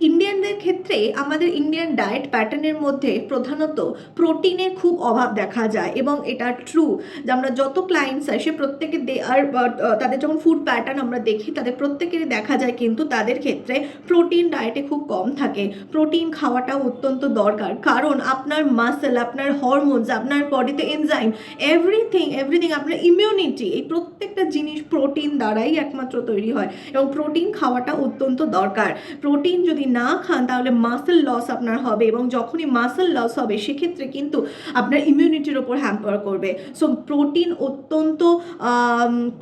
ইন্ডিয়ানদের ক্ষেত্রে আমাদের Indian diet প্যাটার্নের মধ্যে প্রধানত প্রোটিনের খুব অভাব দেখা যায়, এবং এটা ট্রু যে আমরা যত ক্লায়েন্টস আসে প্রত্যেকে দে আর তাদের যখন ফুড প্যাটার্ন আমরা দেখি তাদের প্রত্যেকেরই দেখা যায় কিন্তু তাদের ক্ষেত্রে প্রোটিন ডায়েটে খুব কম থাকে। প্রোটিন খাওয়াটাও অত্যন্ত দরকার, কারণ আপনার মাসেল, আপনার হরমোনস, আপনার বডিতে এনজাইম, এভরিথিং আপনার ইমিউনিটি, এই প্রত্যেকটা জিনিস প্রোটিন দ্বারাই একমাত্র তৈরি হয়, এবং প্রোটিন খাওয়াটা অত্যন্ত দরকার। প্রোটিন যদি না খান তাহলে মাসেল লস আপনার হবে, এবং যখনই মাসেল লস হবে সেক্ষেত্রে কিন্তু আপনার ইমিউনিটির ওপর হ্যাম্পার করবে। সো প্রোটিন অত্যন্ত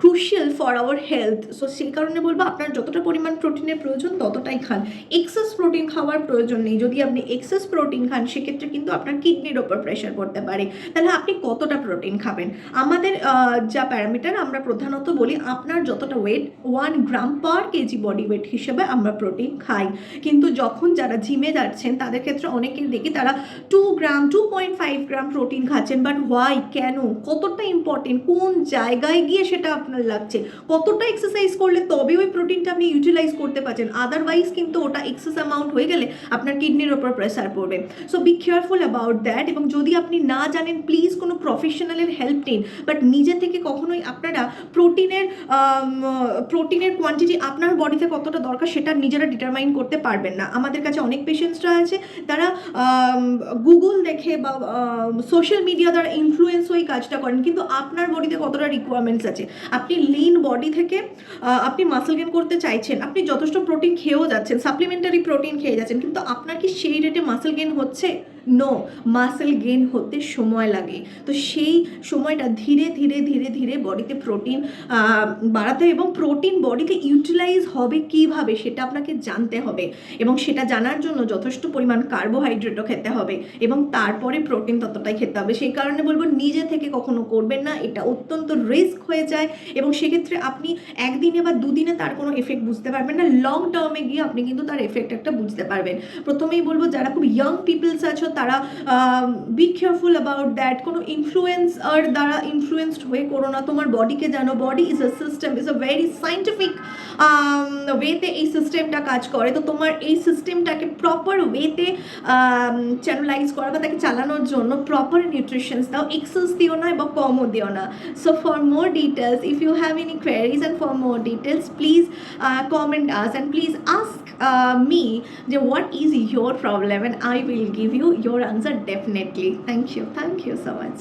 crucial for our health. So সেই কারণে বলবো আপনার যতটা পরিমাণ প্রোটিনের প্রয়োজন ততটাই খান, এক্সেস প্রোটিন খাওয়ার প্রয়োজন নেই। যদি আপনি এক্সেস প্রোটিন খান সেক্ষেত্রে কিন্তু আপনার কিডনির ওপর প্রেশার পড়তে পারে। তাহলে আপনি কতটা প্রোটিন খাবেন? আমাদের যা প্যারামিটার আমরা প্রধানত বলি আপনার যতটা ওয়েট 1 গ্রাম পার কেজি বডি ওয়েট হিসেবে আমরা প্রোটিন খাই। কিন্তু যখন যারা জিমে যাচ্ছেন তাদের ক্ষেত্রে অনেকেই দেখি তারা 2 গ্রাম 2.5 গ্রাম প্রোটিন খাচ্ছেন। বাট হোয়াই, কেন, কতটা ইম্পর্টেন্ট, কোন জায়গায় গিয়ে সেটা আপনার লাগছে, কতটা এক্সারসাইজ করলে তবে ওই প্রোটিনটা আপনি ইউটিলাইজ করতে পারছেন, আদারওয়াইজ কিন্তু ওটা এক্সেস অ্যামাউন্ট হয়ে গেলে আপনার কিডনির ওপর প্রেসার পড়বে। So be careful about that. এবং যদি আপনি না জানেন প্লিজ কোনো প্রফেশনালের হেল্প নিন, বাট নিজে থেকে কখনোই আপনারা প্রোটিনের কোয়ান্টিটি আপনার বডিতে কতটা দরকার সেটা নিজেরা ডিটারমাইন করতে পারবেন না। আমাদের কাছে অনেক পেশেন্টসরা আছে তারা গুগল দেখে বা সোশ্যাল মিডিয়া দ্বারা ইনফ্লুয়েন্স হয়ে কাজটা করেন, কিন্তু আপনার বডিতে কতটা রিকোয়ারমেন্টস আছে। আপনি লিন বডি থেকে আপনি মাসেল গেন করতে চাইছেন, আপনি যথেষ্ট প্রোটিন খেয়েও যাচ্ছেন, সাপ্লিমেন্টারি প্রোটিন খেয়ে যাচ্ছেন, কিন্তু আপনার কি সেই রেটে মাসেল গেন হচ্ছে? নো, মাসেল গেন হতে সময় লাগে। তো সেই সময়টা ধীরে ধীরে ধীরে ধীরে বডিতে প্রোটিন বাড়াতে, এবং প্রোটিন বডিতে ইউটিলাইজ হবে কিভাবে সেটা আপনাকে জানতে হবে, এবং সেটা জানার জন্য যথেষ্ট পরিমাণ কার্বোহাইড্রেটও খেতে হবে, এবং তারপরে প্রোটিন ততটাই খেতে হবে। সেই কারণে বলবো নিজে থেকে কখনো করবেন না, এটা অত্যন্ত রিস্ক হয়ে যায়, এবং সেক্ষেত্রে আপনি একদিনে বা দুদিনে তার কোনো এফেক্ট বুঝতে পারবেন না, লং টার্মে গিয়ে আপনি কিন্তু তার এফেক্ট একটা বুঝতে পারবেন। প্রথমেই বলবো যারা খুব ইয়াং পিপলস আছো তারা বি কেয়ারফুল অ্যাবাউট দ্যাট। কোনো ইনফ্লুয়েন্সার দ্বারা ইনফ্লুয়েন্সড হয়ে করো না, তোমার বডিকে জানো। Body is a system, is a very scientific ওয়েতে এই সিস্টেমটা কাজ করে। তো তোমার এই সিস্টেমটাকে প্রপার ওয়েতে চ্যানেলাইজ করা বা তাকে চালানোর জন্য প্রপার নিউট্রিশনস দাও, এক্সেস দিও না এবং কমও দিও না। So for more details, if you have any queries and for more details please comment us and please ask me what is your problem and I will give you your answer definitely. Thank you so much.